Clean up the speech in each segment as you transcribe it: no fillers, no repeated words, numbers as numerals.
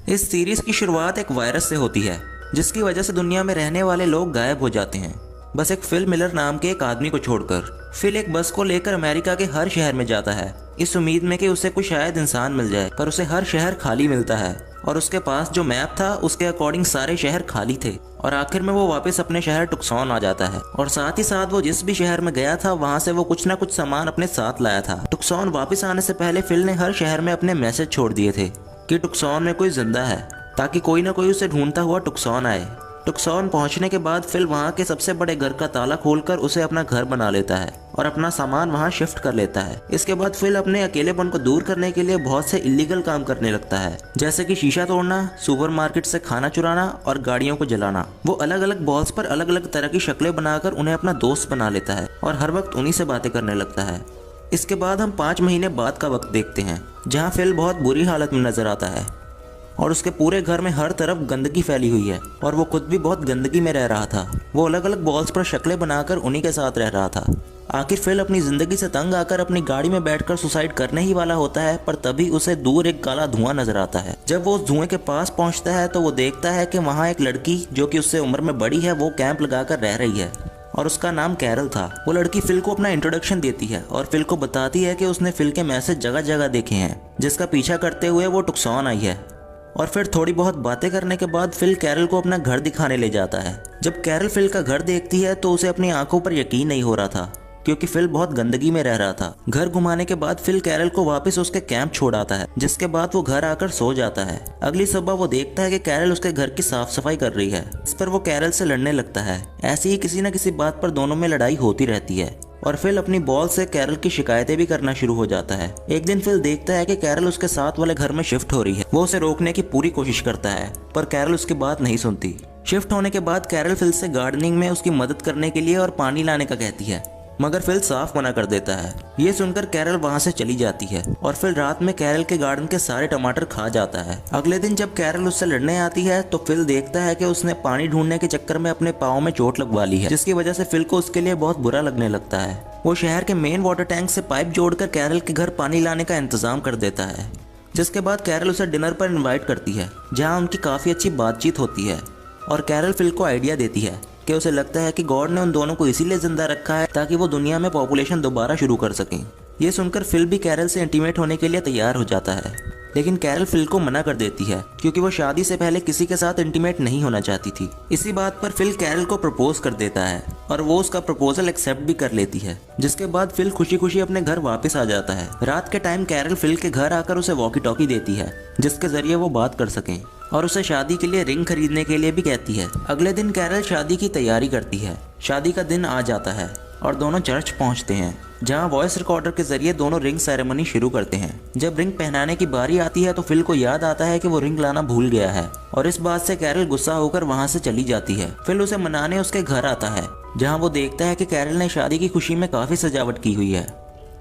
इस सीरीज की शुरुआत एक वायरस से होती है जिसकी वजह से दुनिया में रहने वाले लोग गायब हो जाते हैं, बस एक फिल मिलर नाम के एक आदमी को छोड़कर। फिल एक बस को लेकर अमेरिका के हर शहर में जाता है इस उम्मीद में कि उसे कोई शायद इंसान मिल जाए, पर उसे हर शहर खाली मिलता है और उसके पास जो मैप था उसके अकॉर्डिंग सारे शहर खाली थे। और आखिर में वो वापस अपने शहर टुक्सॉन आ जाता है और साथ ही साथ वो जिस भी शहर में गया था वहां से वो कुछ ना कुछ सामान अपने साथ लाया था। टुक्सॉन वापस आने से पहले फिल ने हर शहर में अपने मैसेज छोड़ दिए थे कि टुक्सॉन में कोई जिंदा है, ताकि कोई ना कोई उसे ढूंढता हुआ टुक्सॉन आए। टुक्सॉन पहुंचने के बाद फिल वहां के सबसे बड़े घर का ताला खोलकर उसे अपना घर बना लेता है और अपना सामान वहां शिफ्ट कर लेता है। इसके बाद फिल अपने अकेलेपन को दूर करने के लिए बहुत से इलीगल काम करने लगता है, जैसे कि शीशा तोड़ना, सुपरमार्केट से खाना चुराना और गाड़ियों को जलाना। वो अलग अलग बॉल्स पर अलग अलग तरह की शक्लें बनाकर उन्हें अपना दोस्त बना लेता है और हर वक्त उन्हीं से बातें करने लगता है। इसके बाद हम 5 महीने बाद का वक्त देखते हैं जहाँ फिल बहुत बुरी हालत में नजर आता है और उसके पूरे घर में हर तरफ गंदगी फैली हुई है और वो खुद भी बहुत गंदगी में रह रहा था। वो अलग अलग बॉल्स पर शक्लें बनाकर उन्हीं के साथ रह रहा था। आखिर फिल अपनी जिंदगी से तंग आकर अपनी गाड़ी में बैठकर सुसाइड करने ही वाला होता है, पर तभी उसे दूर एक काला धुआं नजर आता है। जब वो उस धुएं के पास पहुंचता है तो वो देखता है कि वहाँ एक लड़की जो कि उससे उम्र में बड़ी है वो कैंप लगाकर रह रही है और उसका नाम कैरल था। वो लड़की फिल को अपना इंट्रोडक्शन देती है और फिल को बताती है कि उसने फिल के मैसेज जगह जगह देखे हैं जिसका पीछा करते हुए वो टुक्सॉन आई है। और फिर थोड़ी बहुत बातें करने के बाद फिल कैरल को अपना घर दिखाने ले जाता है। जब कैरल फिल का घर देखती है तो उसे अपनी आंखों पर यकीन नहीं हो रहा था, क्योंकि फिल बहुत गंदगी में रह रहा था। घर घुमाने के बाद फिल कैरल को वापस उसके कैंप छोड़ आता है, जिसके बाद वो घर आकर सो जाता है। अगली सुबह वो देखता है कि कैरल उसके घर की साफ सफाई कर रही है। इस पर वो कैरल से लड़ने लगता है। ऐसी ही किसी न किसी बात पर दोनों में लड़ाई होती रहती है और फिल अपनी बॉल से कैरल की शिकायतें भी करना शुरू हो जाता है। एक दिन फिल देखता है कि कैरल उसके साथ वाले घर में शिफ्ट हो रही है। वो उसे रोकने की पूरी कोशिश करता है, पर कैरल उसकी बात नहीं सुनती। शिफ्ट होने के बाद कैरल फिल से गार्डनिंग में उसकी मदद करने के लिए और पानी लाने का कहती है, मगर फिल साफ मना कर देता है। ये सुनकर कैरल वहां से चली जाती है और फिर रात में कैरल के गार्डन के सारे टमाटर खा जाता है। अगले दिन जब कैरल उससे लड़ने आती है तो फिल देखता है कि उसने पानी ढूंढने के चक्कर में अपने पाँव में चोट लगवा ली है, जिसकी वजह से फिल को उसके लिए बहुत बुरा लगने लगता है। वो शहर के मेन वाटर टैंक से पाइप जोड़कर कैरल के घर पानी लाने का इंतजाम कर देता है, जिसके बाद कैरल उसे डिनर पर इन्वाइट करती है, जहाँ उनकी काफ़ी अच्छी बातचीत होती है। और कैरल फिल को आइडिया देती है कि उसे लगता है कि गॉड ने उन दोनों को इसीलिए जिंदा रखा है ताकि वो दुनिया में पॉपुलेशन दोबारा शुरू कर सकें। ये सुनकर फिल भी कैरल से इंटीमेट होने के लिए तैयार हो जाता है, लेकिन कैरल फिल को मना कर देती है क्योंकि वो शादी से पहले किसी के साथ इंटीमेट नहीं होना चाहती थी। इसी बात पर फिल कैरल को प्रपोज कर देता है और वो उसका प्रपोजल एक्सेप्ट भी कर लेती है, जिसके बाद फिल खुशी खुशी अपने घर वापस आ जाता है। रात के टाइम कैरल फिल के घर आकर उसे वॉकी टॉकी देती है जिसके जरिए वो बात कर सकें और उसे शादी के लिए रिंग खरीदने के लिए भी कहती है। अगले दिन कैरल शादी की तैयारी करती है। शादी का दिन आ जाता है और दोनों चर्च पहुंचते हैं, जहां वॉइस रिकॉर्डर के जरिए दोनों रिंग सेरेमनी शुरू करते हैं। जब रिंग पहनाने की बारी आती है तो फिल को याद आता है कि वो रिंग लाना भूल गया है और इस बात से कैरल गुस्सा होकर वहां से चली जाती है। फिल उसे मनाने उसके घर आता है, जहाँ वो देखता है कि कैरल ने शादी की खुशी में काफी सजावट की हुई है,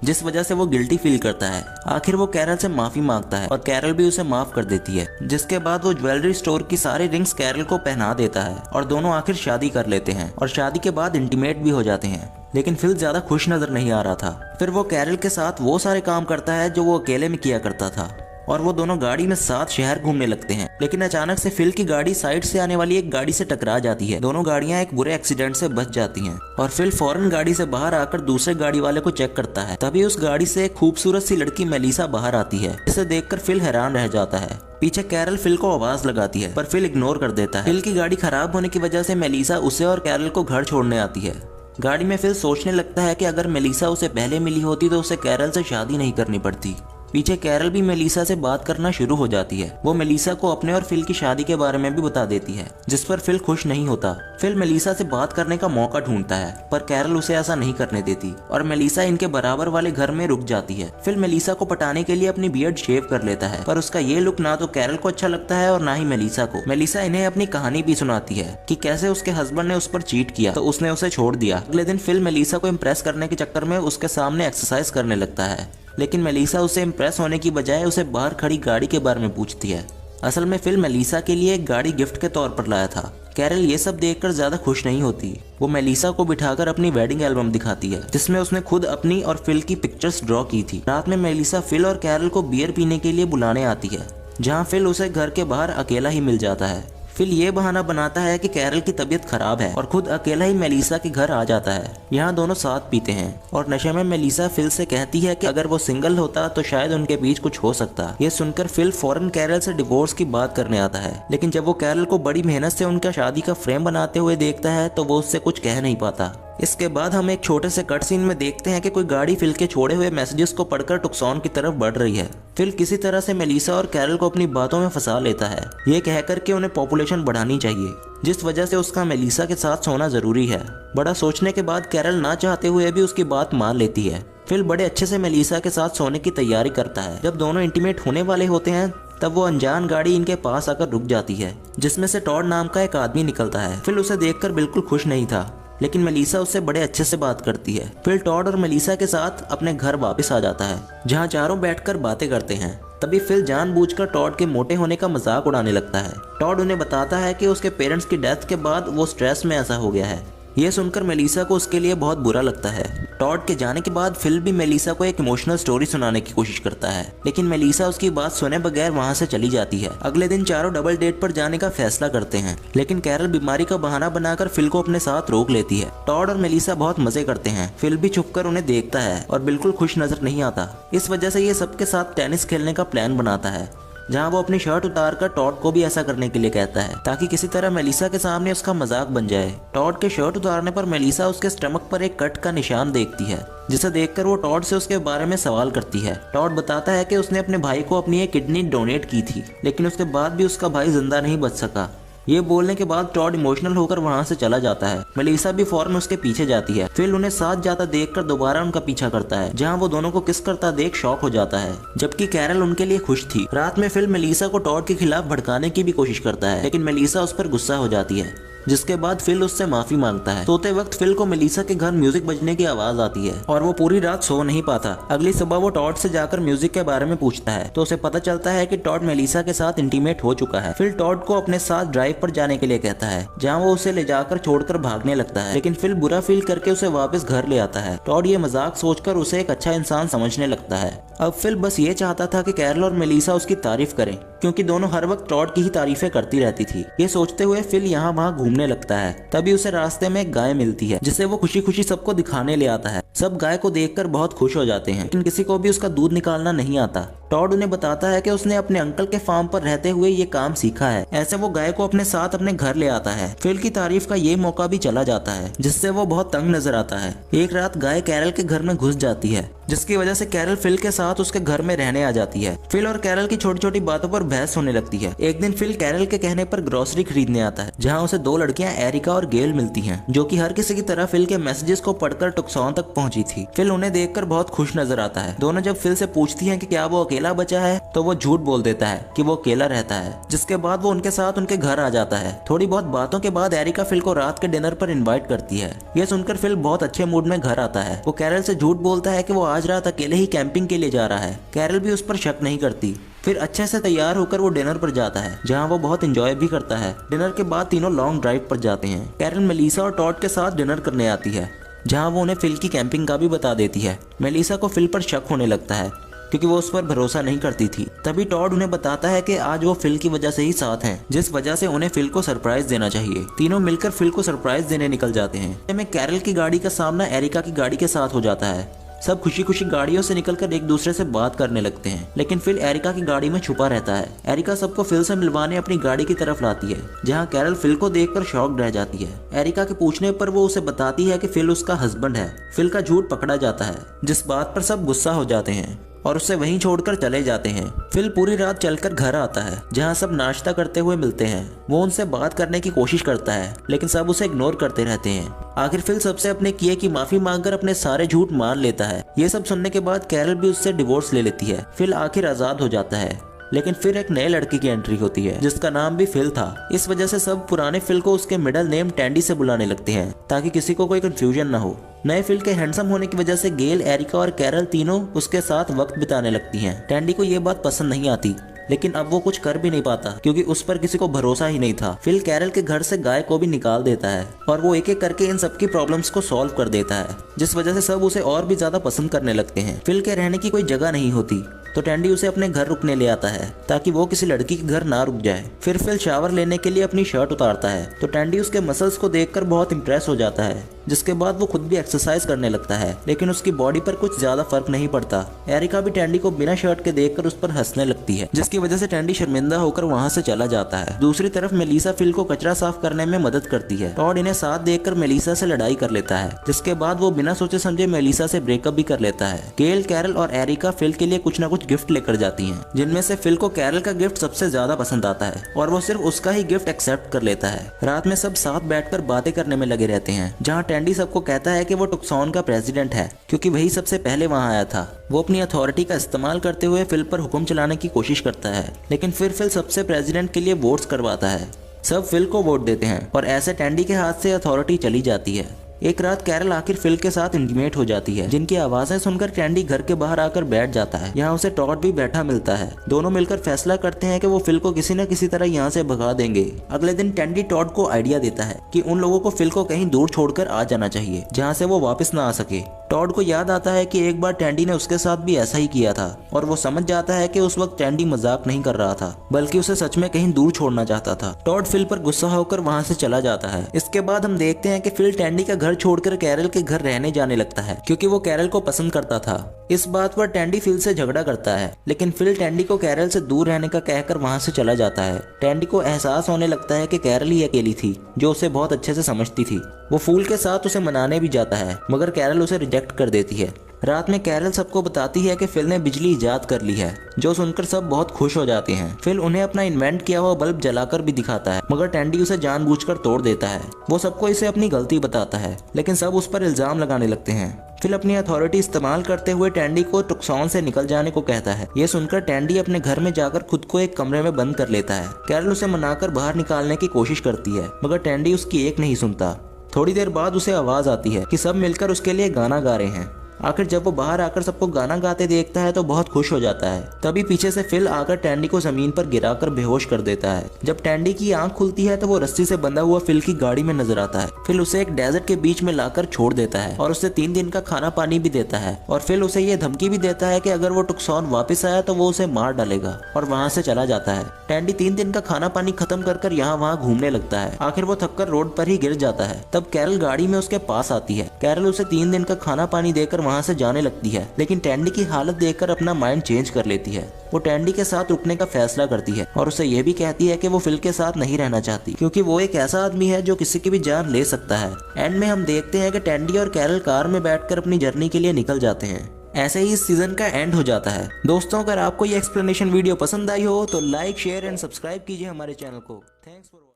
जिस वजह से वो गिल्टी फील करता है। आखिर वो कैरल से माफी मांगता है और कैरल भी उसे माफ कर देती है, जिसके बाद वो ज्वेलरी स्टोर की सारी रिंग्स कैरल को पहना देता है और दोनों आखिर शादी कर लेते हैं और शादी के बाद इंटीमेट भी हो जाते हैं। लेकिन फिल ज्यादा खुश नजर नहीं आ रहा था। फिर वो कैरल के साथ वो सारे काम करता है जो वो अकेले में किया करता था और वो दोनों गाड़ी में 7 शहर घूमने लगते हैं। लेकिन अचानक से फिल की गाड़ी साइड से आने वाली एक गाड़ी से टकरा जाती है। दोनों गाड़ियां एक बुरे एक्सीडेंट से बच जाती हैं और फिल फौरन गाड़ी से बाहर आकर दूसरे गाड़ी वाले को चेक करता है। तभी उस गाड़ी से एक खूबसूरत सी लड़की मेलिसा बाहर आती है, जिसे देखकर फिल हैरान रह जाता है। पीछे कैरल फिल को आवाज लगाती है, पर फिल इग्नोर कर देता है। फिल की गाड़ी खराब होने की वजह से मेलिसा उसे और कैरल को घर छोड़ने आती है। गाड़ी में फिल सोचने लगता है कि अगर मेलिसा उसे पहले मिली होती तो उसे कैरल से शादी नहीं करनी पड़ती। पीछे कैरल भी मेलिसा से बात करना शुरू हो जाती है। वो मेलिसा को अपने और फिल की शादी के बारे में भी बता देती है, जिस पर फिल खुश नहीं होता। फिल मेलिसा से बात करने का मौका ढूंढता है, पर कैरल उसे ऐसा नहीं करने देती और मेलिसा इनके बराबर वाले घर में रुक जाती है। फिल मेलिसा को पटाने के लिए अपनी बियर्ड शेव कर लेता है, पर उसका ये लुक ना तो कैरल को अच्छा लगता है और ना ही मेलिसा को। मेलिसा इन्हें अपनी कहानी भी सुनाती है कि कैसे उसके हस्बैंड ने उस पर चीट किया तो उसने उसे छोड़ दिया। अगले दिन फिल मेलिसा को इम्प्रेस करने के चक्कर में उसके सामने एक्सरसाइज करने लगता है, लेकिन मेलिसा उसे इम्प्रेस होने की बजाय उसे बाहर खड़ी गाड़ी के बारे में पूछती है। असल में फिल मेलिसा के लिए एक गाड़ी गिफ्ट के तौर पर लाया था। कैरल ये सब देखकर ज्यादा खुश नहीं होती। वो मेलिसा को बिठाकर अपनी वेडिंग एल्बम दिखाती है, जिसमें उसने खुद अपनी और फिल की पिक्चर्स ड्रॉ की थी। रात में मेलिसा फिल और कैरल को बियर पीने के लिए बुलाने आती है। जहाँ फिल उसे घर के बाहर अकेला ही मिल जाता है। फिल ये बहाना बनाता है कि कैरल की तबीयत खराब है और खुद अकेला ही मेलिसा के घर आ जाता है। यहाँ दोनों साथ पीते हैं और नशे में मेलिसा फिल से कहती है कि अगर वो सिंगल होता तो शायद उनके बीच कुछ हो सकता। ये सुनकर फिल फौरन कैरल से डिवोर्स की बात करने आता है, लेकिन जब वो कैरल को बड़ी मेहनत से उनका शादी का फ्रेम बनाते हुए देखता है तो वो उससे कुछ कह नहीं पाता। इसके बाद हम एक छोटे से कट सीन में देखते हैं कि कोई गाड़ी फिल के छोड़े हुए मैसेजेस को पढ़कर टुक्सॉन की तरफ बढ़ रही है। फिल किसी तरह से मेलिसा और कैरल को अपनी बातों में फंसा लेता है, ये कहकर के उन्हें पॉपुलेशन बढ़ानी चाहिए, जिस वजह से उसका मेलिसा के साथ सोना जरूरी है। बड़ा सोचने के बाद कैरल ना चाहते हुए भी उसकी बात मान लेती है। फिल बड़े अच्छे से मेलिसा के साथ सोने की तैयारी करता है। जब दोनों इंटीमेट होने वाले होते हैं तब वो अनजान गाड़ी इनके पास आकर रुक जाती है, जिसमें से टॉड नाम का एक आदमी निकलता है। फिल उसे देखकर बिल्कुल खुश नहीं था, लेकिन मेलिसा उससे बड़े अच्छे से बात करती है। फिल टॉड और मेलिसा के साथ अपने घर वापस आ जाता है, जहाँ चारों बैठकर बातें करते हैं। तभी फिल जानबूझकर टॉड के मोटे होने का मजाक उड़ाने लगता है। टॉड उन्हें बताता है कि उसके पेरेंट्स की डेथ के बाद वो स्ट्रेस में ऐसा हो गया है। ये सुनकर मेलिसा को उसके लिए बहुत बुरा लगता है। टॉड के जाने के बाद फिल भी मेलिसा को एक इमोशनल स्टोरी सुनाने की कोशिश करता है, लेकिन मेलिसा उसकी बात सुने बगैर वहाँ से चली जाती है। अगले दिन चारों डबल डेट पर जाने का फैसला करते हैं, लेकिन कैरल बीमारी का बहाना बनाकर फिल को अपने साथ रोक लेती है। टॉड और मेलिसा बहुत मजे करते हैं। फिल भी छुपकर उन्हें देखता है और बिल्कुल खुश नजर नहीं आता। इस वजह से ये सबके साथ टेनिस खेलने का प्लान बनाता है, जहाँ वो अपनी शर्ट उतारकर टॉड को भी ऐसा करने के लिए कहता है, ताकि किसी तरह मेलिसा के सामने उसका मजाक बन जाए। टॉड के शर्ट उतारने पर मेलिसा उसके स्टमक पर एक कट का निशान देखती है, जिसे देखकर वो टॉड से उसके बारे में सवाल करती है। टॉड बताता है कि उसने अपने भाई को अपनी एक किडनी डोनेट की थी, लेकिन उसके बाद भी उसका भाई जिंदा नहीं बच सका। ये बोलने के बाद टॉड इमोशनल होकर वहाँ से चला जाता है। मेलिसा भी फौरन उसके पीछे जाती है। फिल उन्हें साथ जाता देखकर दोबारा उनका पीछा करता है, जहाँ वो दोनों को किस करता देख शॉक हो जाता है, जबकि कैरल उनके लिए खुश थी। रात में फिल मेलिसा को टॉड के खिलाफ भड़काने की भी कोशिश करता है, लेकिन मेलिसा उस पर गुस्सा हो जाती है, जिसके बाद फिल उससे माफी मांगता है। सोते वक्त फिल को मेलिसा के घर म्यूजिक बजने की आवाज आती है और वो पूरी रात सो नहीं पाता। अगली सुबह वो टॉड से जाकर म्यूजिक के बारे में पूछता है, तो उसे पता चलता है कि टॉड मेलिसा के साथ इंटीमेट हो चुका है। फिल टॉड को अपने साथ ड्राइव पर जाने के लिए कहता है, जहाँ वो उसे ले जाकर छोड़कर भागने लगता है, लेकिन फिल बुरा फील करके उसे वापस घर ले आता है। टॉड ये मजाक सोचकर उसे एक अच्छा इंसान समझने लगता है। अब फिल बस ये चाहता था कि कैरल और मेलिसा उसकी तारीफ करें, क्योंकि दोनों हर वक्त टॉड की ही तारीफें करती रहती थी। ये सोचते हुए फिल यहाँ वहाँ घूमने लगता है। तभी उसे रास्ते में एक गाय मिलती है, जिसे वो खुशी खुशी सबको दिखाने ले आता है। सब गाय को देखकर बहुत खुश हो जाते हैं, लेकिन किसी को भी उसका दूध निकालना नहीं आता। टॉड उन्हें बताता है कि उसने अपने अंकल के फार्म पर रहते हुए ये काम सीखा है। ऐसे वो गाय को अपने साथ अपने घर ले आता है। फिल की तारीफ का ये मौका भी चला जाता है, जिससे वो बहुत तंग नजर आता है। एक रात गाय कैरल के घर में घुस जाती है, जिसकी वजह से कैरल फिल के साथ उसके घर में रहने आ जाती है। फिल और कैरल की छोटी छोटी बातों पर बहस होने लगती है। एक दिन फिल कैरल के कहने पर ग्रोसरी खरीदने आता है, जहाँ उसे दो लड़कियां एरिका और गेल मिलती हैं, जो कि हर किसी की तरह फिल के मैसेजेस को पढ़कर टुक्सॉन तक पहुंची थी। फिल उन्हें देखकर बहुत खुश नजर आता है। दोनों जब फिल से पूछती हैं कि क्या वो अकेला बचा है, तो वो झूठ बोल देता है कि वो अकेला रहता है, जिसके बाद वो उनके साथ उनके घर आ जाता है। थोड़ी बहुत बातों के बाद एरिका फिल को रात के डिनर पर इन्वाइट करती है। ये सुनकर फिल बहुत अच्छे मूड में घर आता है। वो कैरल से झूठ बोलता है कि वो आज रात अकेले ही कैंपिंग के लिए जा रहा है। कैरल भी उस पर शक नहीं करती। फिर अच्छे से तैयार होकर वो डिनर पर जाता है, जहाँ वो बहुत एंजॉय भी करता है। डिनर के बाद तीनों लॉन्ग ड्राइव पर जाते हैं। कैरल मेलिसा और टॉड के साथ डिनर करने आती है, जहाँ वो उन्हें फिल की कैंपिंग का भी बता देती है। मेलिसा को फिल पर शक होने लगता है, क्योंकि वो उस पर भरोसा नहीं करती थी। तभी टॉड उन्हें बताता है कि आज वो फिल की वजह से ही साथ हैं, जिस वजह से उन्हें फिल को सरप्राइज देना चाहिए। तीनों मिलकर फिल को सरप्राइज देने निकल जाते हैं। में कैरल की गाड़ी का सामना एरिका की गाड़ी के साथ हो जाता है। सब खुशी खुशी गाड़ियों से निकलकर एक दूसरे से बात करने लगते हैं, लेकिन फिल एरिका की गाड़ी में छुपा रहता है। एरिका सबको फिल से मिलवाने अपनी गाड़ी की तरफ लाती है, जहां कैरल फिल को देखकर शॉक्ड रह जाती है। एरिका के पूछने पर वो उसे बताती है कि फिल उसका हस्बैंड है। फिल का झूठ पकड़ा जाता है, जिस बात पर सब गुस्सा हो जाते हैं और उसे वहीं छोड़कर चले जाते हैं। फिल पूरी रात चलकर घर आता है, जहां सब नाश्ता करते हुए मिलते हैं। वो उनसे बात करने की कोशिश करता है, लेकिन सब उसे इग्नोर करते रहते हैं। आखिर फिल सबसे अपने किए की माफी मांगकर अपने सारे झूठ मान लेता है। ये सब सुनने के बाद कैरल भी उससे डिवोर्स ले लेती है। फिल आखिर आजाद हो जाता है, लेकिन फिर एक नए लड़के की एंट्री होती है, जिसका नाम भी फिल था। इस वजह से सब पुराने फिल को उसके मिडिल नेम टैंडी से बुलाने लगते हैं, ताकि किसी को कोई कंफ्यूजन ना हो। नए फिल के हैंडसम होने की वजह से गेल, एरिका और कैरल तीनों उसके साथ वक्त बिताने लगती हैं। टैंडी को ये बात पसंद नहीं आती, लेकिन अब वो कुछ कर भी नहीं पाता, क्योंकि उस पर किसी को भरोसा ही नहीं था। फिल कैरल के घर से गाय को भी निकाल देता है और वो एक एक करके इन सबकी प्रॉब्लम्स को सॉल्व कर देता है, जिस वजह से सब उसे और भी ज्यादा पसंद करने लगते हैं। फिल के रहने की कोई जगह नहीं होती, तो टैंडी उसे अपने घर रुकने ले आता है ताकि वो किसी लड़की के घर ना रुक जाए। फिर फिल शावर लेने के लिए अपनी शर्ट उतारता है तो टैंडी उसके मसल्स को देखकर बहुत इंप्रेस हो जाता है, जिसके बाद वो खुद भी एक्सरसाइज करने लगता है, लेकिन उसकी बॉडी पर कुछ ज्यादा फर्क नहीं पड़ता। एरिका भी टैंडी को बिना शर्ट के देखकर उस पर हंसने लगती है, जिसकी वजह से टैंडी शर्मिंदा होकर वहाँ से चला जाता है। दूसरी तरफ मेलिसा फिल को कचरा साफ करने में मदद करती है। टॉड इन्हें साथ देखकर मेलिसा से लड़ाई कर लेता है, जिसके बाद वो बिना सोचे समझे मेलिसा से ब्रेकअप भी कर लेता है। गेल, कैरल और एरिका फिल के लिए कुछ न कुछ गिफ्ट लेकर जाती हैं, जिनमें से फिल को कैरल का गिफ्ट सबसे ज्यादा पसंद आता है और वो सिर्फ उसका ही गिफ्ट एक्सेप्ट कर लेता है। रात में सब साथ बैठकर बातें करने में लगे रहते हैं, जहाँ टैंडी सबको कहता है कि वो टुक्सॉन का प्रेसिडेंट है क्योंकि वही सबसे पहले वहाँ आया था। वो अपनी अथॉरिटी का इस्तेमाल करते हुए फिल पर हुक्म चलाने की कोशिश करता है, लेकिन फिर फिल सबसे प्रेसिडेंट के लिए वोट्स करवाता है। सब फिल को वोट देते हैं और ऐसे टैंडी के हाथ से अथॉरिटी चली जाती है। एक रात कैरल आखिर फिल के साथ इंटीमेट हो जाती है, जिनकी आवाजें सुनकर टैंडी घर के बाहर आकर बैठ जाता है। यहाँ उसे टॉड भी बैठा मिलता है। दोनों मिलकर फैसला करते हैं कि वो फिल को किसी न किसी तरह यहाँ से भगा देंगे। अगले दिन टैंडी टॉड को आइडिया देता है कि उन लोगों को फिल को कहीं दूर छोड़कर आ जाना चाहिए, जहाँ से वो वापस ना आ सके। टॉड को याद आता है कि एक बार टैंडी ने उसके साथ भी ऐसा ही किया था और वो समझ जाता है कि उस वक्त टैंडी मजाक नहीं कर रहा था, बल्कि उसे सच में कहीं दूर छोड़ना चाहता था। टॉड फिल पर गुस्सा होकर वहाँ से चला जाता है। इसके बाद हम देखते हैं कि फिल टैंडी का घर छोड़कर कैरल के घर रहने जाने लगता है, क्योंकि वो कैरल को पसंद करता था। इस बात पर टैंडी फिल से झगड़ा करता है, लेकिन फिल टैंडी को कैरल से दूर रहने का कहकर वहाँ से चला जाता है। टैंडी को एहसास होने लगता है कि कैरल ही अकेली थी जो उसे बहुत अच्छे से समझती थी। वो फूल के साथ उसे मनाने भी जाता है, मगर कैरल उसे रिजेक्ट कर देती है। रात में कैरल सबको बताती है कि फिल ने बिजली इजाद कर ली है, जो सुनकर सब बहुत खुश हो जाते हैं। फिल उन्हें अपना इन्वेंट किया हुआ बल्ब जलाकर भी दिखाता है, मगर टैंडी उसे जानबूझकर तोड़ देता है। वो सबको इसे अपनी गलती बताता है, लेकिन सब उस पर इल्जाम लगाने लगते हैं। फिल अपनी अथॉरिटी इस्तेमाल करते हुए टैंडी को टुक्सॉन से निकल जाने को कहता है। ये सुनकर टैंडी अपने घर में जाकर खुद को एक कमरे में बंद कर लेता है। कैरल उसे मनाकर बाहर निकालने की कोशिश करती है, मगर टैंडी उसकी एक नहीं सुनता। थोड़ी देर बाद उसे आवाज आती है कि सब मिलकर उसके लिए गाना गा रहे हैं। आखिर जब वो बाहर आकर सबको गाना गाते देखता है तो बहुत खुश हो जाता है। तभी पीछे से फिल आकर टैंडी को जमीन पर गिराकर बेहोश कर देता है। जब टैंडी की आंख खुलती है तो वो रस्सी से बंधा हुआ फिल की गाड़ी में नजर आता है। फिल उसे एक डेजर्ट के बीच में लाकर छोड़ देता है और उसे 3 दिन का खाना पानी भी देता है, और फिल उसे ये धमकी भी देता है कि अगर वो टुक्सॉन वापस आया तो वो उसे मार डालेगा, और वहाँ से चला जाता है। टैंडी 3 दिन का खाना पानी खत्म कर यहाँ वहाँ घूमने लगता है। आखिर वो थककर रोड पर ही गिर जाता है। तब कैरल गाड़ी में उसके पास आती है। कैरल उसे 3 दिन का खाना पानी देकर वहाँ से जाने लगती है, लेकिन टैंडी की हालत देखकर अपना माइंड चेंज कर लेती है। वो टैंडी के साथ रुकने का फैसला करती है और उसे ये भी कहती है कि वो फिल के साथ नहीं रहना चाहती, क्योंकि वो एक ऐसा आदमी है जो किसी की भी जान ले सकता है। एंड में हम देखते हैं कि टैंडी और कैरल कार में बैठकर अपनी जर्नी के लिए निकल जाते हैं। ऐसे ही इस सीजन का एंड हो जाता है। दोस्तों, अगर आपको ये एक्सप्लेनेशन वीडियो पसंद आई हो तो लाइक, शेयर एंड सब्सक्राइब कीजिए हमारे चैनल को। Thanks for